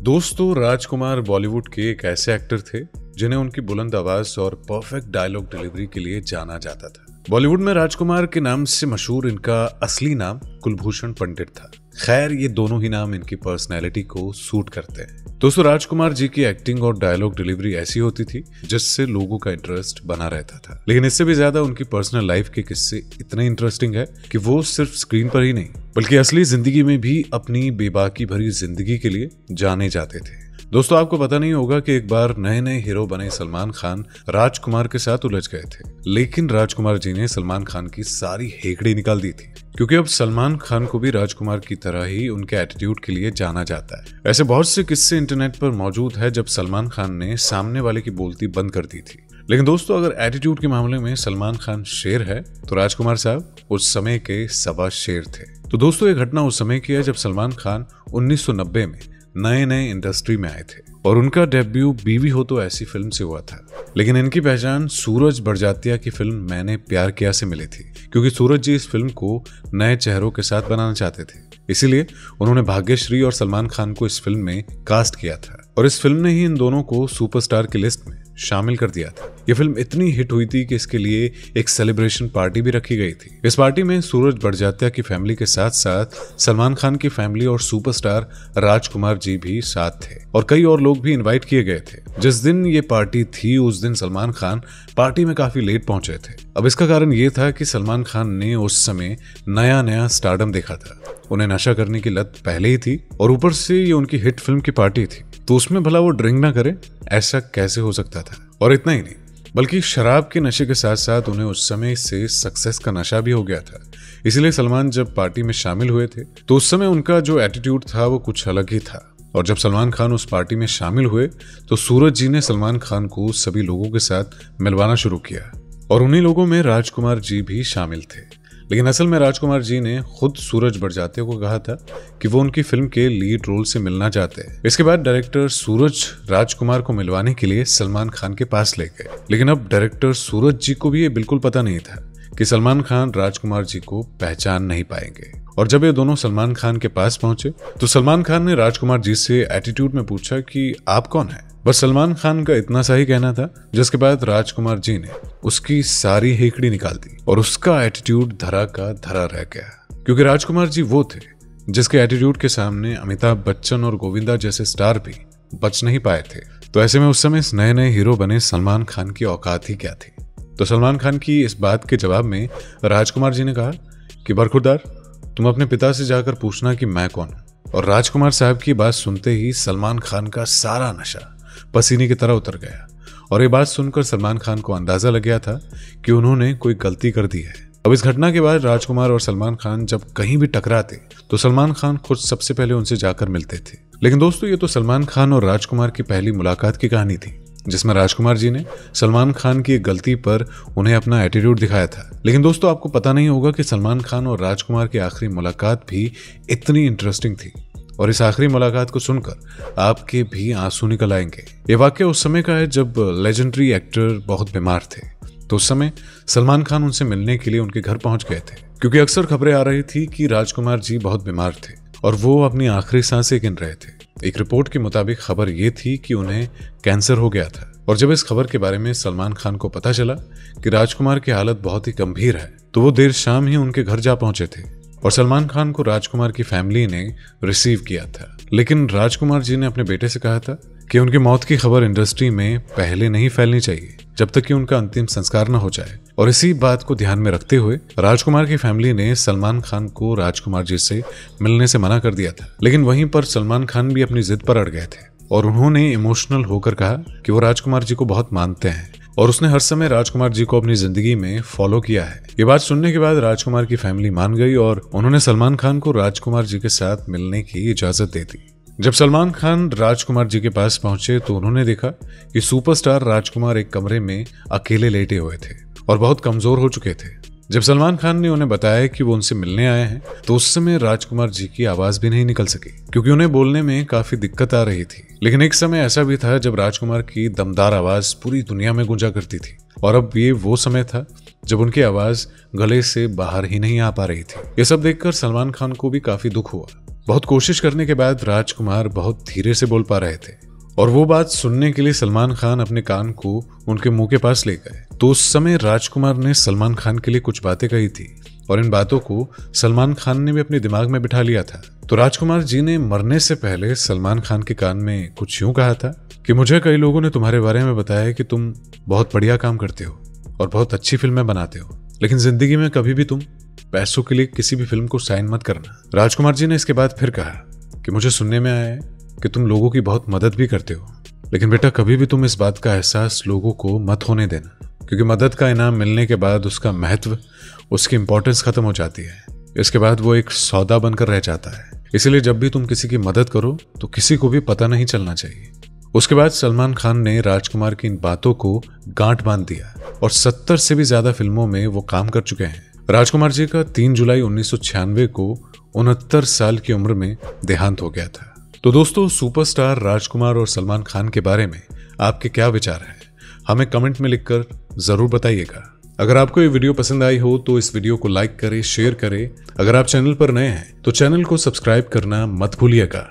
दोस्तों, राजकुमार बॉलीवुड के एक ऐसे एक्टर थे जिन्हें उनकी बुलंद आवाज और परफेक्ट डायलॉग डिलीवरी के लिए जाना जाता था। बॉलीवुड में राजकुमार के नाम से मशहूर इनका असली नाम कुलभूषण पंडित था। खैर, ये दोनों ही नाम इनकी पर्सनैलिटी को सूट करते हैं। दोस्तों, राजकुमार जी की एक्टिंग और डायलॉग डिलीवरी ऐसी होती थी जिससे लोगों का इंटरेस्ट बना रहता था। लेकिन इससे भी ज्यादा उनकी पर्सनल लाइफ के किस्से इतने इंटरेस्टिंग है कि वो सिर्फ स्क्रीन पर ही नहीं बल्कि असली जिंदगी में भी अपनी बेबाकी भरी जिंदगी के लिए जाने जाते थे। दोस्तों, आपको पता नहीं होगा कि एक बार नए नए हीरो बने सलमान खान राजकुमार के साथ उलझ गए थे, लेकिन राजकुमार जी ने सलमान खान की सारी हेकड़ी निकाल दी थी, क्योंकि अब सलमान खान को भी राजकुमार की तरह ही उनके एटीट्यूड के लिए जाना जाता है। ऐसे बहुत से किस्से इंटरनेट पर मौजूद है जब सलमान खान ने सामने वाले की बोलती बंद कर दी थी। लेकिन दोस्तों, अगर एटीट्यूड के मामले में सलमान खान शेर है तो राजकुमार साहब उस समय के सवा शेर थे। तो दोस्तों, ये घटना उस समय की है जब सलमान खान 1990 में नए नए इंडस्ट्री में आए थे और उनका डेब्यू बीवी हो तो ऐसी फिल्म से हुआ था। लेकिन इनकी पहचान सूरज बड़जात्या की फिल्म मैंने प्यार किया से मिली थी, क्योंकि सूरज जी इस फिल्म को नए चेहरों के साथ बनाना चाहते थे। इसीलिए उन्होंने भाग्यश्री और सलमान खान को इस फिल्म में कास्ट किया था और इस फिल्म ने ही इन दोनों को सुपरस्टार की लिस्ट में शामिल कर दिया था। यह फिल्म इतनी हिट हुई थी कि इसके लिए एक सेलिब्रेशन पार्टी भी रखी गई थी। इस पार्टी में सूरज बड़जात्या की फैमिली के साथ साथ सलमान खान की फैमिली और सुपरस्टार राजकुमार जी भी साथ थे और कई और लोग भी इनवाइट किए गए थे। जिस दिन ये पार्टी थी उस दिन सलमान खान पार्टी में काफी लेट पहुंचे थे। अब इसका कारण ये था कि सलमान खान ने उस समय नया नया स्टारडम देखा था, उन्हें नशा करने की लत पहले ही थी और ऊपर से ये उनकी हिट फिल्म की पार्टी थी, तो उसमें भला वो ड्रिंक ना करे, ऐसा कैसे हो सकता था। और इतना ही नहीं, बल्कि शराब के नशे के साथ साथ उन्हें उस समय से सक्सेस का नशा भी हो गया था। इसलिए सलमान जब पार्टी में शामिल हुए थे तो उस समय उनका जो एटीट्यूड था वो कुछ अलग ही था। और जब सलमान खान उस पार्टी में शामिल हुए तो सूरज जी ने सलमान खान को सभी लोगों के साथ मिलवाना शुरू किया और उन्हीं लोगों में राजकुमार जी भी शामिल थे। लेकिन असल में राजकुमार जी ने खुद सूरज बड़जात्या को कहा था कि वो उनकी फिल्म के लीड रोल से मिलना चाहते हैं। इसके बाद डायरेक्टर सूरज राजकुमार को मिलवाने के लिए सलमान खान के पास ले गए। लेकिन अब डायरेक्टर सूरज जी को भी ये बिल्कुल पता नहीं था कि सलमान खान राजकुमार जी को पहचान नहीं पाएंगे। और जब ये दोनों सलमान खान के पास पहुंचे तो सलमान खान ने राजकुमार जी से एटीट्यूड में पूछा कि आप कौन है। बस सलमान खान का इतना सा ही कहना था, जिसके बाद राजकुमार जी ने उसकी सारी हेकड़ी निकाल दी और उसका एटीट्यूड धरा का धरा रह गया, क्योंकि राजकुमार जी वो थे जिसके एटीट्यूड के सामने अमिताभ बच्चन और गोविंदा जैसे स्टार भी बच नहीं पाए थे। तो ऐसे में उस समय नए नए हीरो बने सलमान खान की औकात ही क्या थी। तो सलमान खान की इस बात के जवाब में राजकुमार जी ने कहा कि बरखुरदार, तुम अपने पिता से जाकर पूछना कि मैं कौन हूं। और राजकुमार साहब की बात सुनते ही सलमान खान का सारा नशा पसीने की तरह उतर गया और ये बात सुनकर सलमान खान को अंदाजा लग गया था कि उन्होंने कोई गलती कर दी है। अब इस घटना के बाद राजकुमार और सलमान खान जब कहीं भी टकराते तो सलमान खान खुद सबसे पहले उनसे जाकर मिलते थे। लेकिन दोस्तों, ये तो सलमान खान और राजकुमार की पहली मुलाकात की कहानी थी, जिसमें राजकुमार जी ने सलमान खान की गलती पर उन्हें अपना एटीट्यूड दिखाया था। लेकिन दोस्तों, आपको पता नहीं होगा कि सलमान खान और राजकुमार की आखिरी मुलाकात भी इतनी इंटरेस्टिंग थी और इस आखिरी मुलाकात को सुनकर आपके भी आंसू निकल आएंगे। ये वाकया उस समय का है जब लेजेंडरी एक्टर बहुत बीमार थे। तो उस समय सलमान खान उनसे मिलने के लिए उनके घर पहुंच गए थे, क्योंकि अक्सर खबरें आ रही थी कि राजकुमार जी बहुत बीमार थे और वो अपनी आखिरी सांसें गिन रहे थे। एक रिपोर्ट के मुताबिक खबर ये थी कि उन्हें कैंसर हो गया था। और जब इस खबर के बारे में सलमान खान को पता चला कि राजकुमार की हालत बहुत ही गंभीर है तो वो देर शाम ही उनके घर जा पहुंचे थे और सलमान खान को राजकुमार की फैमिली ने रिसीव किया था। लेकिन राजकुमार जी ने अपने बेटे से कहा था कि उनकी मौत की खबर इंडस्ट्री में पहले नहीं फैलनी चाहिए जब तक कि उनका अंतिम संस्कार न हो जाए। और इसी बात को ध्यान में रखते हुए राजकुमार की फैमिली ने सलमान खान को राजकुमार जी से मिलने से मना कर दिया था। लेकिन वहीं पर सलमान खान भी अपनी जिद पर अड़ गए थे और उन्होंने इमोशनल होकर कहा कि वो राजकुमार जी को बहुत मानते हैं और उसने हर समय राजकुमार जी को अपनी जिंदगी में फॉलो किया है। ये बात सुनने के बाद राजकुमार की फैमिली मान गई और उन्होंने सलमान खान को राजकुमार जी के साथ मिलने की इजाजत दे दी। जब सलमान खान राजकुमार जी के पास पहुंचे तो उन्होंने देखा कि सुपरस्टार राजकुमार एक कमरे में अकेले लेटे हुए थे और बहुत कमजोर हो चुके थे। जब सलमान खान ने उन्हें बताया कि वो उनसे मिलने आए हैं तो उस समय राजकुमार जी की आवाज भी नहीं निकल सकी, क्योंकि उन्हें बोलने में काफी दिक्कत आ रही थी। लेकिन एक समय ऐसा भी था जब राजकुमार की दमदार आवाज पूरी दुनिया में गूंजा करती थी और अब ये वो समय था जब उनकी आवाज गले से बाहर ही नहीं आ पा रही थी। ये सब देखकर सलमान खान को भी काफी दुख हुआ। बहुत कोशिश करने के बाद राजकुमार बहुत धीरे से बोल पा रहे थे और वो बात सुनने के लिए सलमान खान अपने कान को उनके मुंह के पास ले गए। तो उस समय राजकुमार ने सलमान खान के लिए कुछ बातें कही थी और इन बातों को सलमान खान ने भी अपने दिमाग में बिठा लिया था। तो राजकुमार जी ने मरने से पहले सलमान खान के कान में कुछ यूं कहा था कि मुझे कई लोगों ने तुम्हारे बारे में बताया कि तुम बहुत बढ़िया काम करते हो और बहुत अच्छी फिल्में बनाते हो, लेकिन जिंदगी में कभी भी तुम पैसों के लिए किसी भी फिल्म को साइन मत करना। राजकुमार जी ने इसके बाद फिर कहा कि मुझे सुनने में आया है कि तुम लोगों की बहुत मदद भी करते हो, लेकिन बेटा कभी भी तुम इस बात का एहसास लोगों को मत होने देना, क्योंकि मदद का इनाम मिलने के बाद उसका महत्व, उसकी इंपॉर्टेंस खत्म हो जाती है। इसके बाद वो एक सौदा बनकर रह जाता है। इसलिए जब भी तुम किसी की मदद करो तो किसी को भी पता नहीं चलना चाहिए। उसके बाद सलमान खान ने राजकुमार की इन बातों को गांठ बांध दिया और 70 से भी ज्यादा फिल्मों में वो काम कर चुके हैं। राजकुमार जी का 3 जुलाई 1996 को 69 साल की उम्र में देहांत हो गया था। तो दोस्तों, सुपरस्टार राजकुमार और सलमान खान के बारे में आपके क्या विचार हैं? हमें कमेंट में लिखकर जरूर बताइएगा। अगर आपको ये वीडियो पसंद आई हो तो इस वीडियो को लाइक करें, शेयर करें। अगर आप चैनल पर नए हैं तो चैनल को सब्सक्राइब करना मत भूलिएगा।